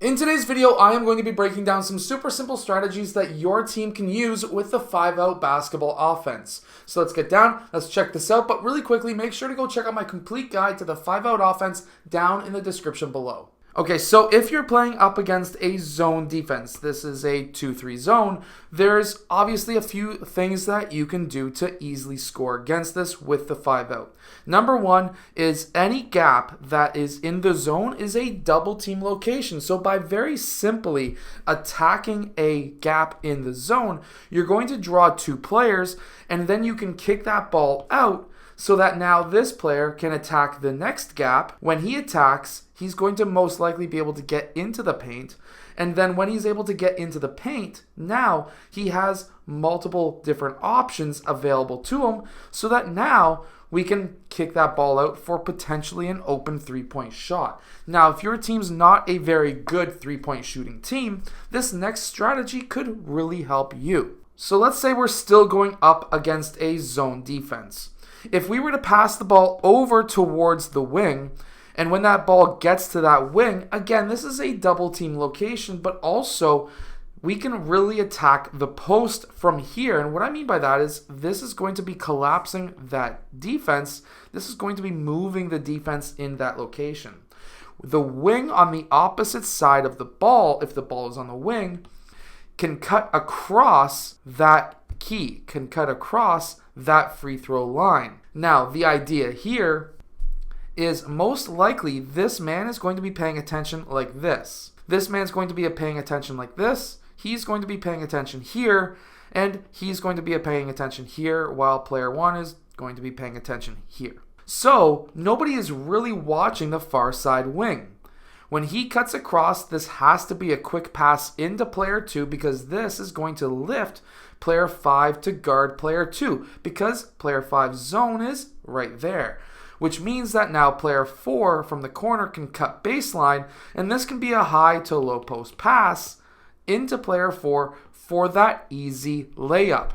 In today's video, I am going to be breaking down some super simple strategies that your team can use with the 5-out basketball offense. So let's get down, let's check this out, but really quickly, make sure to go check out my complete guide to the 5-out offense down in the description below. Okay, so if you're playing up against a zone defense, this is a 2-3 zone, there's obviously a few things that you can do to easily score against this with the 5-out. Number one is any gap that is in the zone is a double team location. So by very simply attacking a gap in the zone, you're going to draw two players and then you can kick that ball out so that now this player can attack the next gap. When he attacks, he's going to most likely be able to get into the paint. And then when he's able to get into the paint, now he has multiple different options available to him so that now we can kick that ball out for potentially an open three-point shot. Now, if your team's not a very good three-point shooting team, this next strategy could really help you. So let's say we're still going up against a zone defense. If we were to pass the ball over towards the wing, and when that ball gets to that wing, again, this is a double team location, but also we can really attack the post from here. And what I mean by that is this is going to be collapsing that defense. This is going to be moving the defense in that location. The wing on the opposite side of the ball, if the ball is on the wing, can cut across that key, can cut across that free throw line. Now, the idea here is most likely this man is going to be paying attention like this. This man's going to be paying attention like this. He's going to be paying attention here, and he's going to be paying attention here, while player one is going to be paying attention here. So nobody is really watching the far side wing. When he cuts across, this has to be a quick pass into player two because this is going to lift player five to guard player two because player five's zone is right there. Which means that now player four from the corner can cut baseline, and this can be a high to low post pass into player four for that easy layup.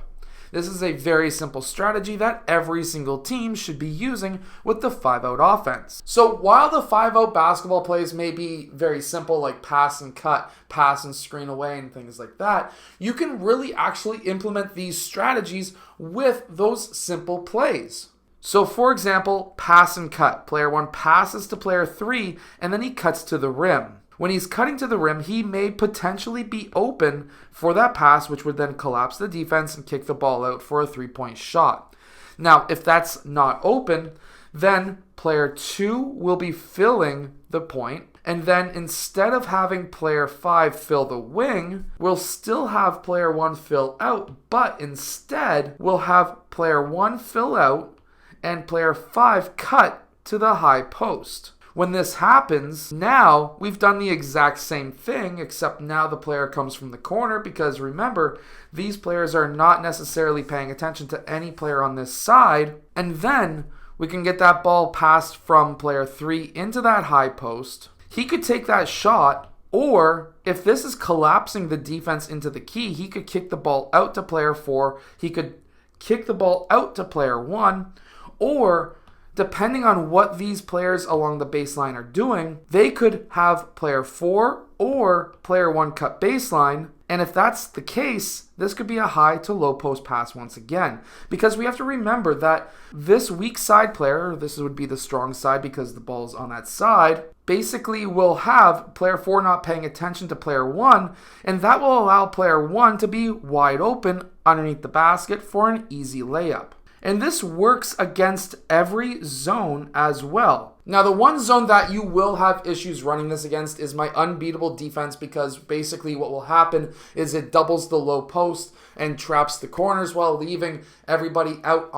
This is a very simple strategy that every single team should be using with the 5-out offense. So while the 5-out basketball plays may be very simple, like pass and cut, pass and screen away and things like that, you can really actually implement these strategies with those simple plays. So for example, pass and cut. Player one passes to player three and then he cuts to the rim. When he's cutting to the rim, he may potentially be open for that pass, which would then collapse the defense and kick the ball out for a three-point shot. Now, if that's not open, then player two will be filling the point. And then instead of having player five fill the wing, we'll still have player one fill out, but instead we'll have player one fill out and player five cut to the high post. When this happens, now we've done the exact same thing, except now the player comes from the corner because remember, these players are not necessarily paying attention to any player on this side. And then we can get that ball passed from player three into that high post. He could take that shot, or if this is collapsing the defense into the key, he could kick the ball out to player four. He could kick the ball out to player one, or depending on what these players along the baseline are doing, they could have player four or player one cut baseline. And if that's the case, this could be a high to low post pass once again. Because we have to remember that this weak side player, this would be the strong side because the ball's on that side, basically will have player four not paying attention to player one, and that will allow player one to be wide open underneath the basket for an easy layup. And this works against every zone as well. Now, the one zone that you will have issues running this against is my unbeatable defense because basically what will happen is it doubles the low post and traps the corners while leaving everybody out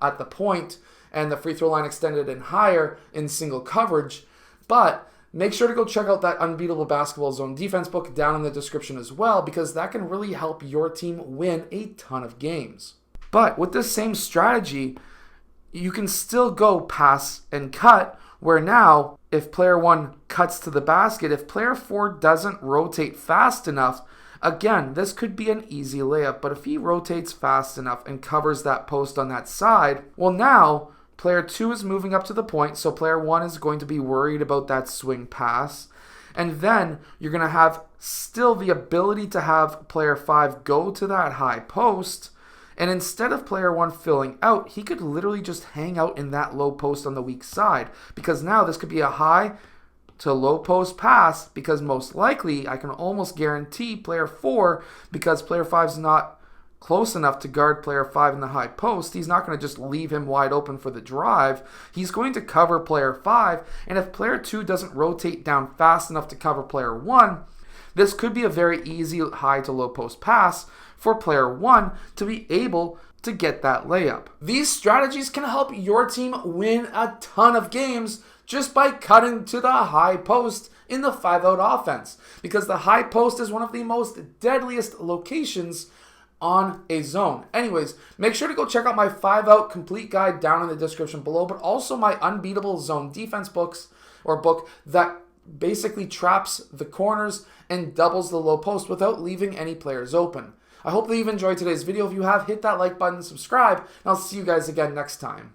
at the point and the free throw line extended and higher in single coverage. But make sure to go check out that Unbeatable Basketball Zone Defense book down in the description as well because that can really help your team win a ton of games. But with this same strategy, you can still go pass and cut, where now, if player one cuts to the basket, if player four doesn't rotate fast enough, again, this could be an easy layup. But if he rotates fast enough and covers that post on that side, well now, player two is moving up to the point, so player one is going to be worried about that swing pass. And then you're going to have still the ability to have player 5 go to that high post. And instead of player 1 filling out, he could literally just hang out in that low post on the weak side. Because now this could be a high to low post pass, because most likely I can almost guarantee player 4, because player 5 is not close enough to guard player 5 in the high post, he's not going to just leave him wide open for the drive. He's going to cover player 5, and if player 2 doesn't rotate down fast enough to cover player 1, this could be a very easy high to low post pass for player 1 to be able to get that layup. These strategies can help your team win a ton of games just by cutting to the high post in the 5-out offense, because the high post is one of the most deadliest locations on a zone. Anyways, make sure to go check out my 5-out complete guide down in the description below, but also my unbeatable zone defense book that basically traps the corners and doubles the low post without leaving any players open. I hope that you've enjoyed today's video. If you have, hit that like button, subscribe, and I'll see you guys again next time.